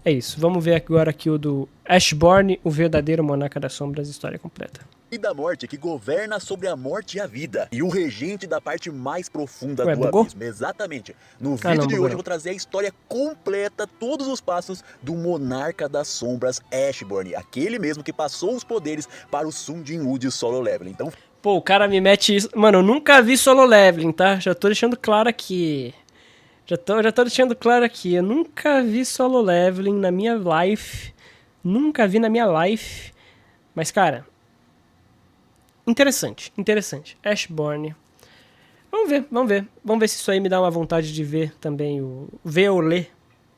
É isso, vamos ver agora aqui o do Ashborn, o verdadeiro monarca das sombras, história completa. E da morte que governa sobre a morte e a vida. E o regente da parte mais profunda Ué, do bugou? abismo. Exatamente. No Ah, vídeo não, de bugou hoje eu não. vou trazer a história completa, todos os passos do monarca das sombras Ashborn. Aquele mesmo que passou os poderes para o Sun Jinwoo de Solo Leveling. Então, Pô, o cara me mete isso. Mano, eu nunca vi solo leveling, tá? Já tô deixando claro aqui. Já tô deixando claro aqui. Eu nunca vi solo leveling na minha life. Nunca vi na minha life. Mas, cara. Interessante, interessante. Ashborn. Vamos ver, vamos ver. Vamos ver se isso aí me dá uma vontade de ver também o. Ver ou ler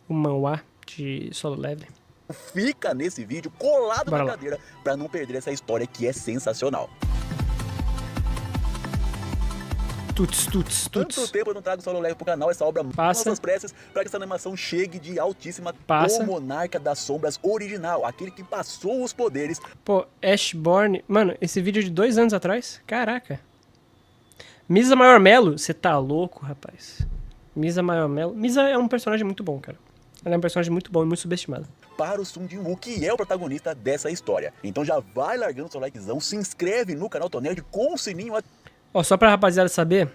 o manhwa de solo leveling. fica nesse vídeo colado Bora na lá. cadeira para não perder essa história que é sensacional. Tuts, tuts, Tanto tuts. tempo eu não trago Solo Leveling pro canal, essa obra Passa. nossas preces para que essa animação chegue de altíssima. Passa. O Monarca das Sombras original, aquele que passou os poderes. Pô, Ashborn. Mano, esse vídeo é de 2 anos atrás? Caraca. Misa Maior Melo, você tá louco, rapaz. Misa Maior Melo. Misa é um personagem muito bom, cara. Ela é um personagem muito bom e muito subestimado. Para o Sun Jinwoo, que é o protagonista dessa história. Então já vai largando seu likezão, se inscreve no canal Tonerd com o sininho. Ó, só pra rapaziada saber,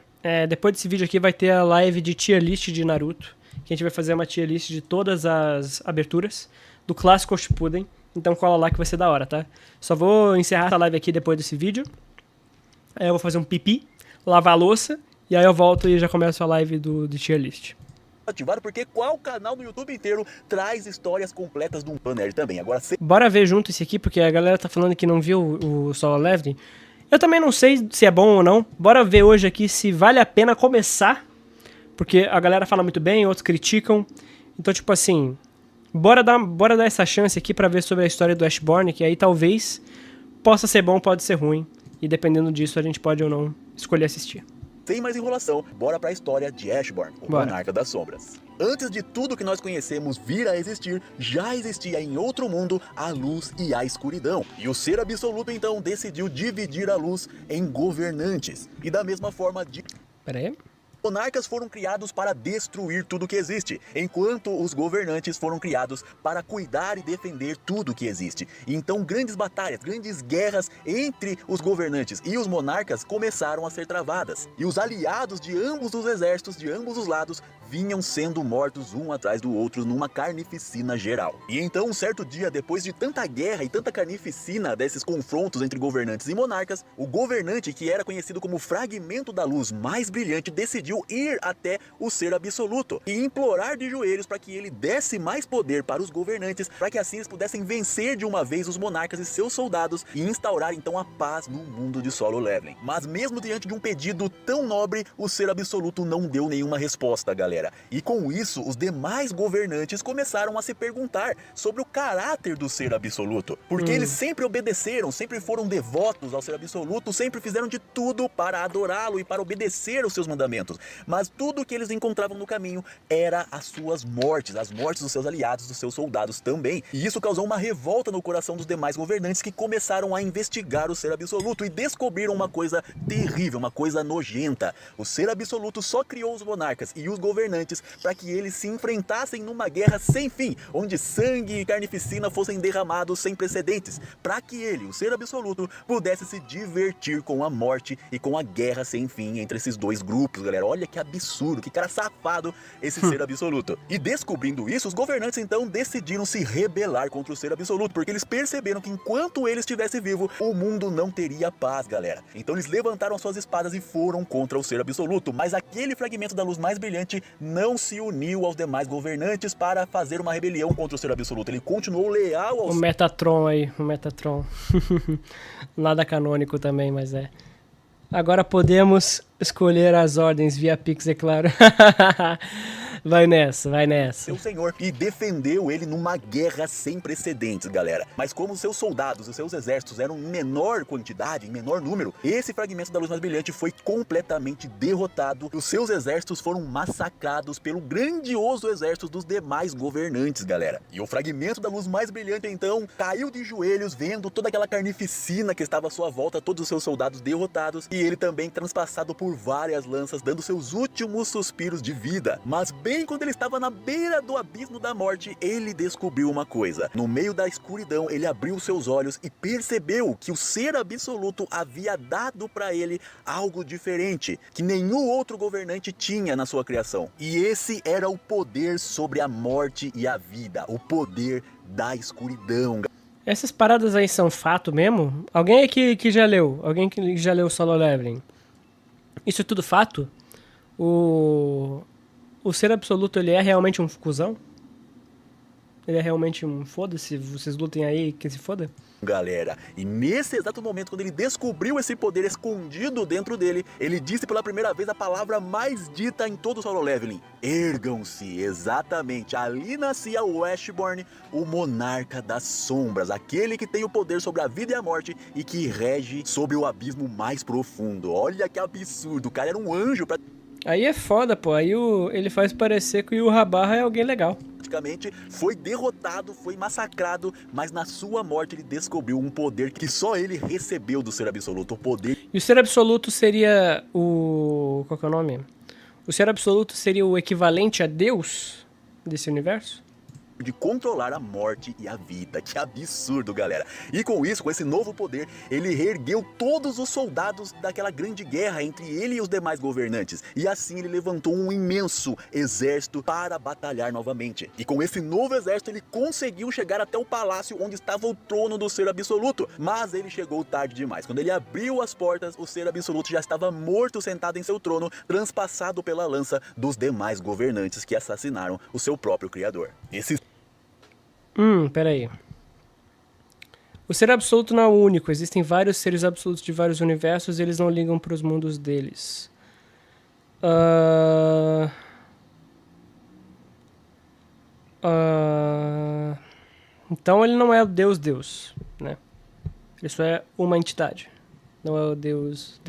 depois desse vídeo aqui vai ter a live de tier list de Naruto. Que a gente vai fazer uma tier list de todas as aberturas do clássico Shippuden. Então cola lá que vai ser da hora, tá? Só vou encerrar essa live aqui depois desse vídeo. Aí eu vou fazer um pipi, lavar a louça, e aí eu volto e já começo a live do tier list. Ativado, porque qual canal no YouTube inteiro traz histórias completas do Tonerd também. Agora, Bora ver junto esse aqui, porque a galera tá falando que não viu o Solo Leveling. Eu também não sei se é bom ou não. Bora ver hoje aqui se vale a pena começar. Porque a galera fala muito bem, outros criticam. Então, tipo assim, bora dar essa chance aqui pra ver sobre a história do Ashborn, que aí talvez possa ser bom, pode ser ruim. E dependendo disso, a gente pode ou não escolher assistir. sem mais enrolação, bora pra história de Ashborn, o Monarca das Sombras. Antes de tudo que nós conhecemos vir a existir, já existia em outro mundo a luz e a escuridão. E o ser absoluto então decidiu dividir a luz em governantes. E da mesma forma Pera aí. monarcas foram criados para destruir tudo que existe, enquanto os governantes foram criados para cuidar e defender tudo que existe. Então grandes batalhas, grandes guerras entre os governantes e os monarcas começaram a ser travadas. E os aliados de ambos os exércitos, de ambos os lados, vinham sendo mortos um atrás do outro numa carnificina geral. E então um certo dia, depois de tanta guerra e tanta carnificina desses confrontos entre governantes e monarcas, o governante, que era conhecido como Fragmento da Luz mais Brilhante, decidiu ir até o Ser Absoluto e implorar de joelhos para que ele desse mais poder para os governantes, para que assim eles pudessem vencer de uma vez os monarcas e seus soldados e instaurar então a paz no mundo de Solo Leveling. Mas mesmo diante de um pedido tão nobre, o Ser Absoluto não deu nenhuma resposta, galera. E com isso, os demais governantes começaram a se perguntar sobre o caráter do Ser Absoluto, porque eles sempre obedeceram, sempre foram devotos ao Ser Absoluto, sempre fizeram de tudo para adorá-lo e para obedecer aos seus mandamentos. Mas tudo que eles encontravam no caminho era as suas mortes, as mortes dos seus aliados, dos seus soldados também. E isso causou uma revolta no coração dos demais governantes, que começaram a investigar o Ser Absoluto e descobriram uma coisa terrível, uma coisa nojenta. O Ser Absoluto só criou os monarcas e os governantes para que eles se enfrentassem numa guerra sem fim, onde sangue e carnificina fossem derramados sem precedentes, para que ele, o Ser Absoluto, pudesse se divertir com a morte e com a guerra sem fim entre esses dois grupos, galera. Olha que absurdo, que cara safado esse Ser Absoluto. E descobrindo isso, os governantes então decidiram se rebelar contra o Ser Absoluto, porque eles perceberam que enquanto ele estivesse vivo, o mundo não teria paz, galera. Então eles levantaram suas espadas e foram contra o Ser Absoluto, mas aquele fragmento da luz mais brilhante não se uniu aos demais governantes para fazer uma rebelião contra o Ser Absoluto. Ele continuou leal ao... O Metatron aí, o Metatron. Nada canônico também, mas é. Agora podemos escolher as ordens via Pix, é claro. Vai nessa, vai nessa. seu senhor, e defendeu ele numa guerra sem precedentes, galera. Mas como os seus soldados, os seus exércitos eram em menor quantidade, em menor número, esse fragmento da luz mais brilhante foi completamente derrotado. Os seus exércitos foram massacrados pelo grandioso exército dos demais governantes, galera. E o fragmento da luz mais brilhante, então, caiu de joelhos, vendo toda aquela carnificina que estava à sua volta, todos os seus soldados derrotados, e ele também transpassado por várias lanças, dando seus últimos suspiros de vida. Mas bem quando ele estava na beira do abismo da morte, ele descobriu uma coisa. No meio da escuridão, ele abriu seus olhos e percebeu que o ser absoluto havia dado para ele algo diferente, que nenhum outro governante tinha na sua criação. E esse era o poder sobre a morte e a vida, o poder da escuridão. Essas paradas aí são fato mesmo? Alguém aqui que já leu? Alguém que já leu Solo Leveling? Isso é tudo fato? O ser absoluto, ele é realmente um cuzão? Ele é realmente um foda-se, vocês lutem aí, que se foda? Galera, e nesse exato momento, quando ele descobriu esse poder escondido dentro dele, ele disse pela primeira vez a palavra mais dita em todo o Solo Leveling: ergam-se. Exatamente, ali nascia o Ashborn, o monarca das sombras, aquele que tem o poder sobre a vida e a morte e que rege sobre o abismo mais profundo. Olha que absurdo, o cara era um anjo Aí é foda, pô, aí ele faz parecer que o Rabarra é alguém legal. praticamente, foi derrotado, foi massacrado, mas na sua morte ele descobriu um poder que só ele recebeu do ser absoluto, o poder. E o ser absoluto seria o... qual que é o nome? O ser absoluto seria o equivalente a Deus desse universo? De controlar a morte e a vida. Que absurdo, galera. E com isso, com esse novo poder, ele reergueu todos os soldados daquela grande guerra entre ele e os demais governantes. E assim ele levantou um imenso exército para batalhar novamente. E com esse novo exército, ele conseguiu chegar até o palácio onde estava o trono do ser absoluto. Mas ele chegou tarde demais. Quando ele abriu as portas, o ser absoluto já estava morto sentado em seu trono, transpassado pela lança dos demais governantes que assassinaram o seu próprio criador. Peraí. O ser absoluto não é o único. Existem vários seres absolutos de vários universos e eles não ligam para os mundos deles. Então ele não é o Deus, né? Ele só é uma entidade. Não é o Deus.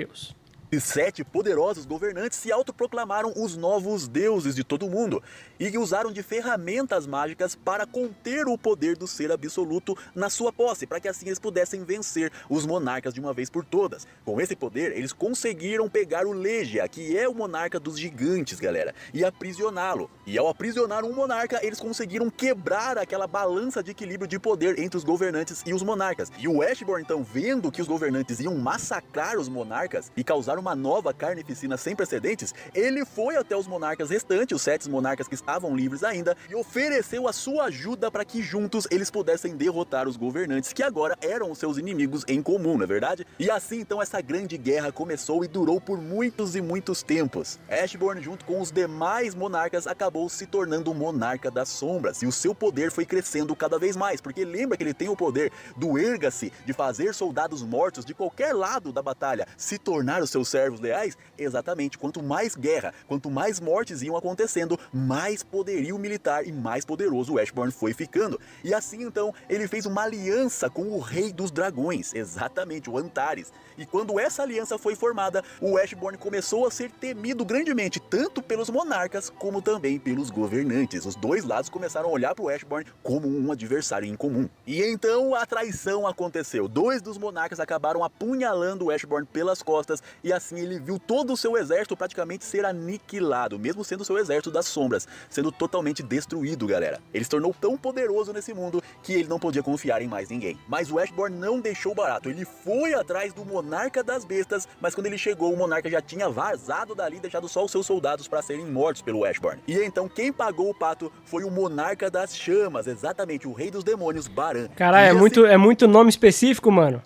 E 7 poderosos governantes se autoproclamaram os novos deuses de todo mundo e usaram de ferramentas mágicas para conter o poder do ser absoluto na sua posse, para que assim eles pudessem vencer os monarcas de uma vez por todas. Com esse poder, eles conseguiram pegar o Legia, que é o monarca dos gigantes, galera, e aprisioná-lo. E ao aprisionar um monarca, eles conseguiram quebrar aquela balança de equilíbrio de poder entre os governantes e os monarcas. E o Ashborn, então, vendo que os governantes iam massacrar os monarcas e causar uma nova carnificina sem precedentes, ele foi até os monarcas restantes, os 7 monarcas que estavam livres ainda, e ofereceu a sua ajuda para que juntos eles pudessem derrotar os governantes que agora eram os seus inimigos em comum, não é verdade? E assim então essa grande guerra começou e durou por muitos e muitos tempos. Ashborn, junto com os demais monarcas, acabou se tornando o monarca das sombras, e o seu poder foi crescendo cada vez mais, porque lembra que ele tem o poder do erga-se, de fazer soldados mortos de qualquer lado da batalha se tornar os seus servos leais? Exatamente, quanto mais guerra, quanto mais mortes iam acontecendo, mais poderio militar e mais poderoso o Ashborn foi ficando. E assim então, ele fez uma aliança com o rei dos dragões, exatamente, o Antares. E quando essa aliança foi formada, o Ashborn começou a ser temido grandemente, tanto pelos monarcas como também pelos governantes. Os dois lados começaram a olhar para o Ashborn como um adversário em comum. E então a traição aconteceu. 2 dos monarcas acabaram apunhalando o Ashborn pelas costas, e assim ele viu todo o seu exército praticamente ser aniquilado, mesmo sendo o seu exército das sombras, sendo totalmente destruído, galera. Ele se tornou tão poderoso nesse mundo que ele não podia confiar em mais ninguém. Mas o Ashborn não deixou barato, ele foi atrás do monarca das bestas, mas quando ele chegou, o monarca já tinha vazado dali, deixado só os seus soldados para serem mortos pelo Ashborn. E então quem pagou o pato foi o monarca das chamas, exatamente, o rei dos demônios, Baran. Caralho, é muito nome específico, mano.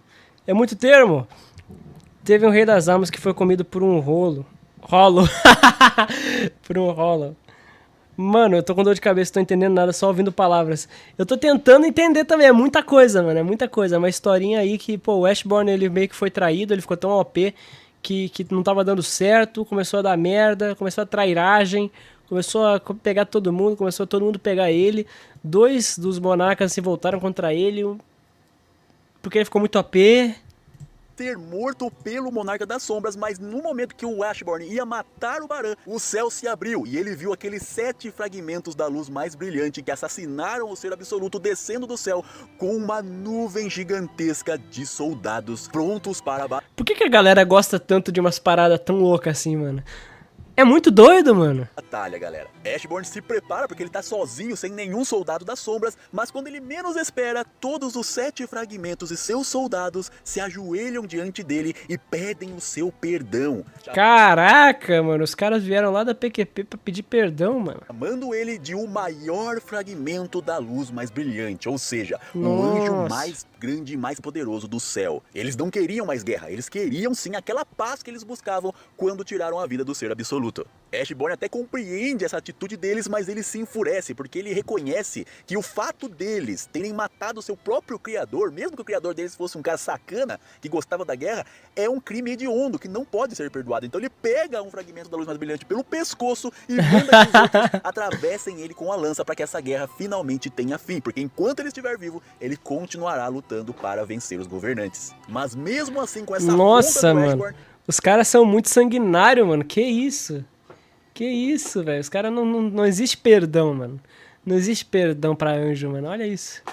É muito termo. Teve um rei das almas que foi comido por um rolo. Por um rolo. Mano, eu tô com dor de cabeça, não tô entendendo nada, só ouvindo palavras. Eu tô tentando entender também, é muita coisa, mano, é muita coisa. É uma historinha aí que, pô, o Ashborn, ele meio que foi traído, ele ficou tão OP que não tava dando certo, começou a dar merda, começou a trairagem, começou a pegar todo mundo, começou todo mundo pegar ele. 2 dos monarcas se voltaram contra ele, porque ele ficou muito OP. Ser morto pelo monarca das sombras, mas no momento que o Ashborn ia matar o Baran, o céu se abriu e ele viu aqueles 7 fragmentos da luz mais brilhante que assassinaram o ser absoluto descendo do céu com uma nuvem gigantesca de soldados prontos para bater. Por que a galera gosta tanto de umas paradas tão loucas assim, mano? É muito doido, mano. Batalha, galera. Ashborn se prepara porque ele tá sozinho, sem nenhum soldado das sombras, mas quando ele menos espera, todos os 7 fragmentos e seus soldados se ajoelham diante dele e pedem o seu perdão. Caraca, mano, os caras vieram lá da PQP pra pedir perdão, mano. Chamando ele de o maior fragmento da luz mais brilhante, ou seja, o Nossa. anjo mais grande e mais poderoso do céu. Eles não queriam mais guerra, eles queriam sim aquela paz que eles buscavam quando tiraram a vida do ser absoluto. Ashborn até compreende essa atitude deles, mas ele se enfurece porque ele reconhece que o fato deles terem matado seu próprio criador, mesmo que o criador deles fosse um cara sacana que gostava da guerra, é um crime hediondo que não pode ser perdoado. Então ele pega um fragmento da luz mais brilhante pelo pescoço e manda que os outros atravessem ele com a lança para que essa guerra finalmente tenha fim, porque enquanto ele estiver vivo, ele continuará lutando para vencer os governantes. Mas mesmo assim, com essa Nossa, afronta do mano. Ashborn, Os caras são muito sanguinários, mano. Que isso? Que isso, velho. Os caras não existe perdão, mano. Não existe perdão pra anjo, mano. Olha isso.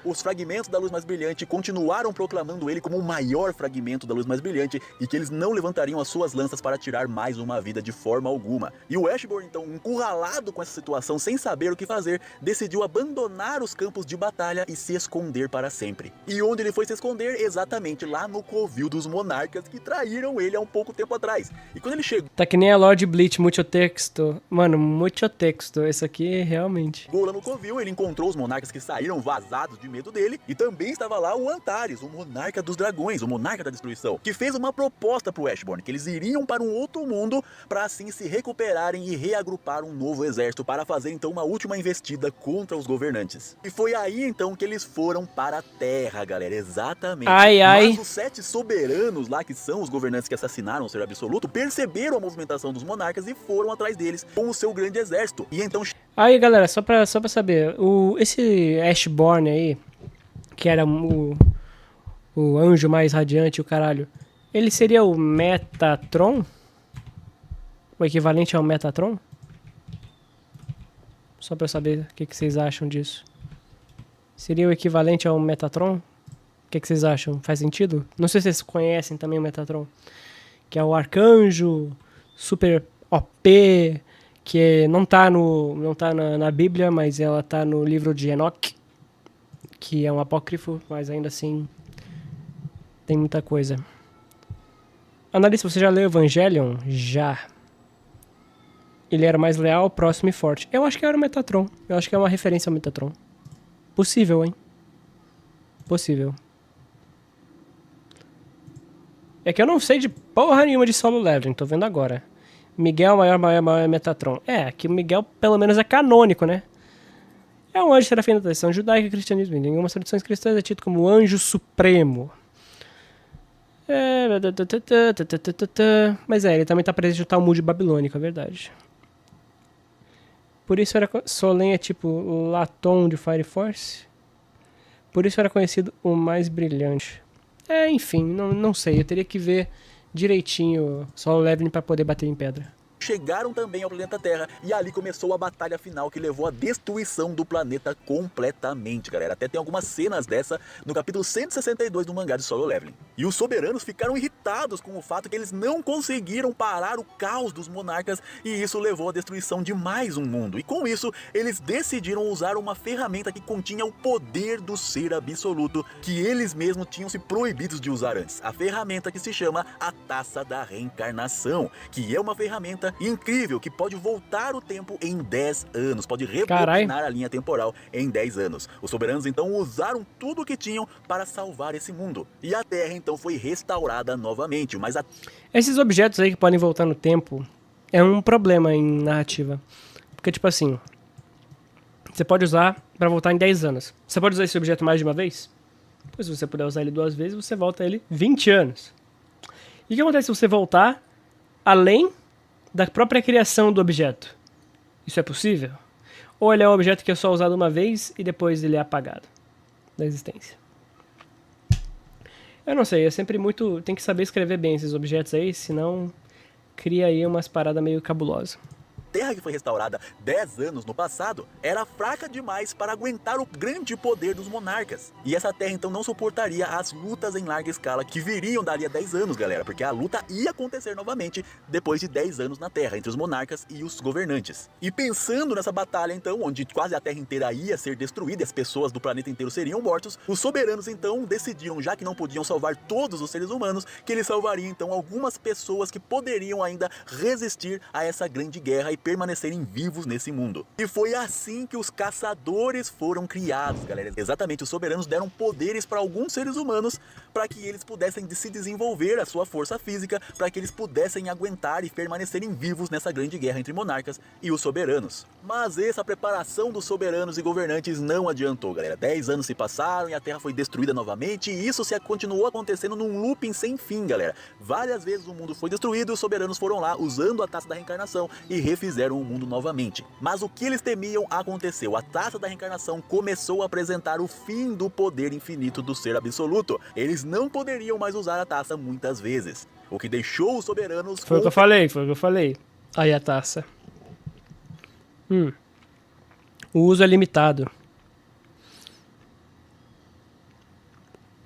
os fragmentos da luz mais brilhante continuaram proclamando ele como o maior fragmento da luz mais brilhante e que eles não levantariam as suas lanças para tirar mais uma vida de forma alguma. E o Ashborn, então, encurralado com essa situação, sem saber o que fazer, decidiu abandonar os campos de batalha e se esconder para sempre. E onde ele foi se esconder? Exatamente lá no covil dos monarcas que traíram ele há um pouco tempo atrás. E quando ele chegou Tá que nem a Lord Bleach, muito texto. Mano, muito texto. Esse aqui, realmente. lá no covil, ele encontrou os monarcas que saíram vazados de medo dele, e também estava lá o Antares, o monarca dos dragões, o monarca da destruição, que fez uma proposta pro Ashborn, que eles iriam para um outro mundo para assim se recuperarem e reagrupar um novo exército para fazer então uma última investida contra os governantes. E foi aí então que eles foram para a Terra, galera, exatamente. Mas os 7 soberanos lá, que são os governantes que assassinaram o Ser Absoluto, perceberam a movimentação dos monarcas e foram atrás deles com o seu grande exército. E então... Aí, galera, só pra saber, esse Ashborn aí, que era o anjo mais radiante, o caralho, ele seria o Metatron? O equivalente ao Metatron? Só pra eu saber o que vocês acham disso. Seria o equivalente ao Metatron? O que vocês acham? Faz sentido? Não sei se vocês conhecem também o Metatron. Que é o arcanjo super OP, que não tá na Bíblia, mas ela tá no livro de Enoch, que é um apócrifo, mas ainda assim tem muita coisa. Analista, você já leu Evangelion? Já. Ele era mais leal, próximo e forte. Eu acho que era o Metatron. Eu acho que é uma referência ao Metatron. Possível, hein? Possível. É que eu não sei de porra nenhuma de Solo Leveling, tô vendo agora. Miguel, maior Metatron. É, que o Miguel pelo menos é canônico, né? É um anjo serafim da tradição judaica e cristianismo. Em algumas tradições cristãs é tido como o anjo supremo. Mas ele também tá presente no Talmud babilônico, é verdade. Por isso era... Solen é tipo o Laton de Fire Force. Por isso era conhecido o mais brilhante. Enfim, não sei. Eu teria que ver direitinho Solo Leveling pra poder bater em pedra. Chegaram também ao planeta Terra e ali começou a batalha final que levou à destruição do planeta completamente, galera. Até tem algumas cenas dessa no capítulo 162 do mangá de Solo Leveling. E os soberanos ficaram irritados com o fato que eles não conseguiram parar o caos dos monarcas e isso levou à destruição de mais um mundo. E com isso, eles decidiram usar uma ferramenta que continha o poder do ser absoluto que eles mesmos tinham se proibidos de usar antes. A ferramenta que se chama a Taça da Reencarnação, que é uma ferramenta incrível, que pode voltar o tempo em 10 anos, pode rebobinar a linha temporal em 10 anos. Os soberanos então usaram tudo o que tinham para salvar esse mundo. E a Terra então foi restaurada novamente, mas esses objetos aí que podem voltar no tempo é um problema em narrativa. Porque tipo assim, você pode usar para voltar em 10 anos. Você pode usar esse objeto mais de uma vez? Pois se você puder usar ele 2 vezes, você volta ele 20 anos. E o que acontece se você voltar além da própria criação do objeto? Isso é possível? Ou ele é um objeto que é só usado uma vez e depois ele é apagado da existência? Eu não sei, é sempre muito... Tem que saber escrever bem esses objetos aí, senão cria aí umas paradas meio cabulosas. Terra que foi restaurada 10 anos no passado era fraca demais para aguentar o grande poder dos monarcas. E essa Terra então não suportaria as lutas em larga escala que viriam dali a 10 anos, galera, porque a luta ia acontecer novamente depois de 10 anos na Terra, entre os monarcas e os governantes. E pensando nessa batalha então, onde quase a Terra inteira ia ser destruída e as pessoas do planeta inteiro seriam mortos, os soberanos então decidiram, já que não podiam salvar todos os seres humanos, que eles salvariam então algumas pessoas que poderiam ainda resistir a essa grande guerra e permanecerem vivos nesse mundo. E foi assim que os caçadores foram criados, galera. Exatamente, os soberanos deram poderes para alguns seres humanos para que eles pudessem se desenvolver a sua força física, para que eles pudessem aguentar e permanecerem vivos nessa grande guerra entre monarcas e os soberanos. Mas essa preparação dos soberanos e governantes não adiantou, galera. 10 anos se passaram e a Terra foi destruída novamente, e isso continuou acontecendo num looping sem fim, galera. Várias vezes o mundo foi destruído e os soberanos foram lá usando a taça da reencarnação e refizeram o mundo novamente. Mas o que eles temiam aconteceu. A taça da reencarnação começou a apresentar o fim do poder infinito do ser absoluto. Eles não poderiam mais usar a taça muitas vezes, o que deixou os soberanos... Foi o que eu falei. Aí a taça. O uso é limitado.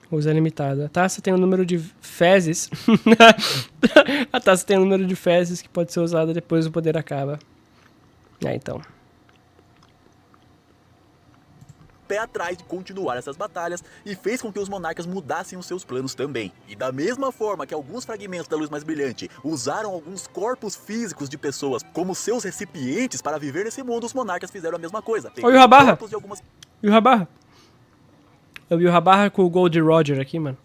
O uso é limitado. A taça tem um número de fezes. A taça tem um número de fezes que pode ser usada depois o poder acaba. Então. Pé atrás de continuar essas batalhas e fez com que os monarcas mudassem os seus planos também. E da mesma forma que alguns fragmentos da luz mais brilhante usaram alguns corpos físicos de pessoas como seus recipientes para viver nesse mundo, os monarcas fizeram a mesma coisa. Olha o Rabarra! E o Rabarra? Eu vi o Rabarra com o Gold Roger aqui, mano.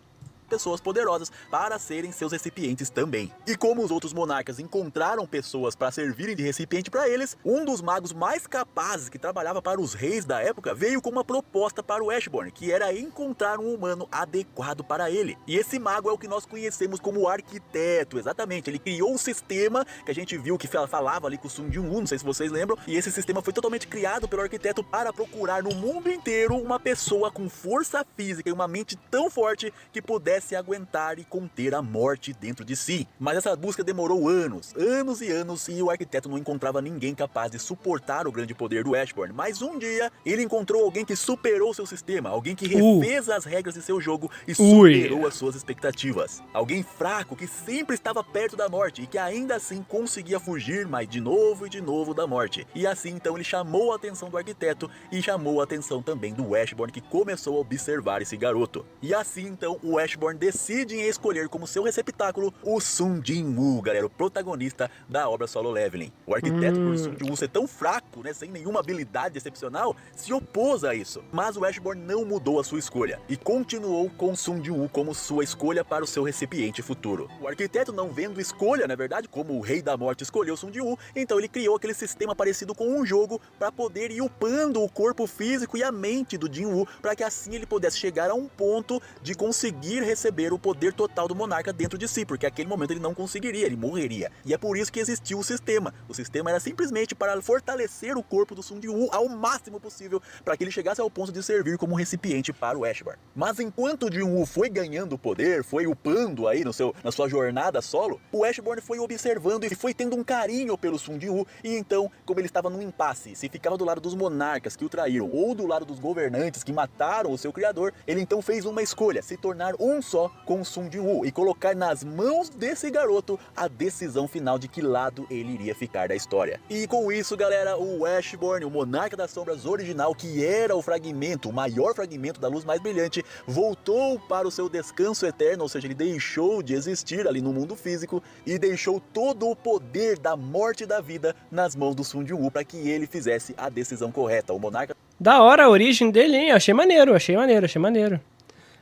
Pessoas poderosas para serem seus recipientes também. E como os outros monarcas encontraram pessoas para servirem de recipiente para eles, um dos magos mais capazes que trabalhava para os reis da época veio com uma proposta para o Ashborn, que era encontrar um humano adequado para ele. E esse mago é o que nós conhecemos como arquiteto, exatamente. Ele criou um sistema que a gente viu que falava ali com o Sun Jin-woo, não sei se vocês lembram, e esse sistema foi totalmente criado pelo arquiteto para procurar no mundo inteiro uma pessoa com força física e uma mente tão forte que pudesse aguentar e conter a morte dentro de si. Mas essa busca demorou anos e anos, e o arquiteto não encontrava ninguém capaz de suportar o grande poder do Ashborn. Mas um dia ele encontrou alguém que superou seu sistema, alguém que refez as regras de seu jogo e superou as suas expectativas. Alguém fraco que sempre estava perto da morte e que ainda assim conseguia fugir, mas de novo da morte. E assim então ele chamou a atenção do arquiteto e chamou a atenção também do Ashborn, que começou a observar esse garoto. E assim então o Ashborn decide em escolher como seu receptáculo o Sun Jin-woo, galera, o protagonista da obra Solo Leveling. O arquiteto, por Sun Jin-woo ser tão fraco, né, sem nenhuma habilidade excepcional, se opôs a isso. Mas o Ashborn não mudou a sua escolha e continuou com Sun Jin-woo como sua escolha para o seu recipiente futuro. O arquiteto, não vendo escolha, na verdade, como o Rei da Morte escolheu Sun Jin-woo, então ele criou aquele sistema parecido com um jogo para poder ir upando o corpo físico e a mente do Jin-woo, para que assim ele pudesse chegar a um ponto de conseguir receber o poder total do monarca dentro de si, porque naquele momento ele não conseguiria, ele morreria. E é por isso que existiu o sistema. O sistema era simplesmente para fortalecer o corpo do Sun Jin-woo ao máximo possível, para que ele chegasse ao ponto de servir como recipiente para o Ashborn. Mas enquanto o Jin-woo foi ganhando poder, foi upando aí na sua jornada solo, o Ashborn foi observando e foi tendo um carinho pelo Sun Jin-woo, e então, como ele estava num impasse, se ficava do lado dos monarcas que o traíram, ou do lado dos governantes que mataram o seu criador, ele então fez uma escolha, se tornar um só com Sun Jin-woo e colocar nas mãos desse garoto a decisão final de que lado ele iria ficar da história. E com isso, galera, o Ashborn, o Monarca das Sombras original, que era o fragmento, o maior fragmento da luz mais brilhante, voltou para o seu descanso eterno, ou seja, ele deixou de existir ali no mundo físico e deixou todo o poder da morte e da vida nas mãos do Sun Jin-woo para que ele fizesse a decisão correta. O Monarca... Da hora a origem dele, hein? Achei maneiro.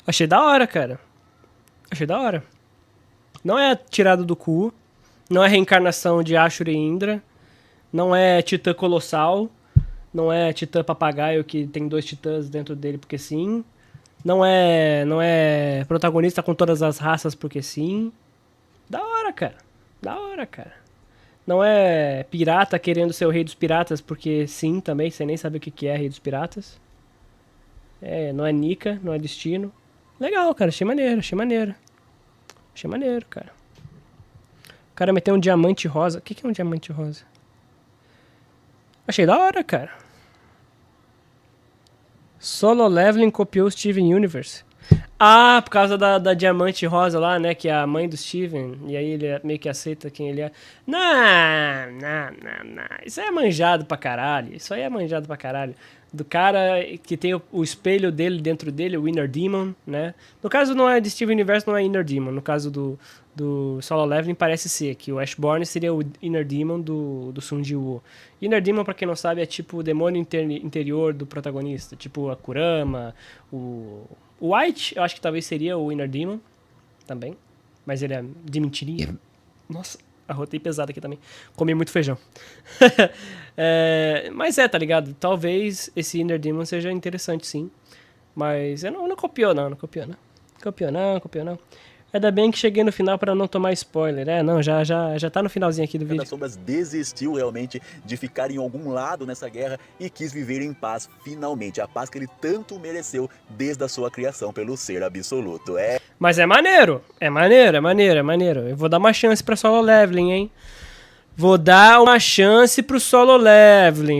Achei da hora, cara. Achei da hora. Não é tirado do cu. Não é reencarnação de Ashura e Indra. Não é titã colossal. Não é titã papagaio que tem 2 titãs dentro dele porque sim. Não é protagonista com todas as raças porque sim. Da hora, cara. Não é pirata querendo ser o rei dos piratas porque sim também. Você nem sabe o que é rei dos piratas. Não é Nika, não é destino. Legal, cara. Achei maneiro, cara. O cara meteu um diamante rosa. O que é um diamante rosa? Achei da hora, cara. Solo Leveling copiou o Steven Universe. Ah, por causa da Diamante Rosa lá, né? Que é a mãe do Steven. E aí ele meio que aceita quem ele é. Não. Isso aí é manjado pra caralho. Isso aí é manjado pra caralho. Do cara que tem o espelho dele dentro dele, o Inner Demon, né? No caso não é de Steven Universe, não é Inner Demon. No caso do Solo Leveling parece ser que o Ashborn seria o Inner Demon do Sun Ji-woo. Inner Demon, pra quem não sabe, é tipo o demônio interior do protagonista. Tipo a Kurama, o White, eu acho que talvez seria o Inner Demon também. Mas ele é de mentirinha. Nossa, arrotei pesado aqui também. Comi muito feijão. Mas tá ligado? Talvez esse Inner Demon seja interessante, sim. Mas eu não copiou, não. Não copiou, não. Ainda bem que cheguei no final para não tomar spoiler. Não, já tá no finalzinho aqui do vídeo. Das Sombras desistiu realmente de ficar em algum lado nessa guerra e quis viver em paz finalmente. A paz que ele tanto mereceu desde a sua criação pelo Ser Absoluto. Mas é maneiro. Eu vou dar uma chance pra Solo Leveling, hein? Vou dar uma chance pro Solo Leveling.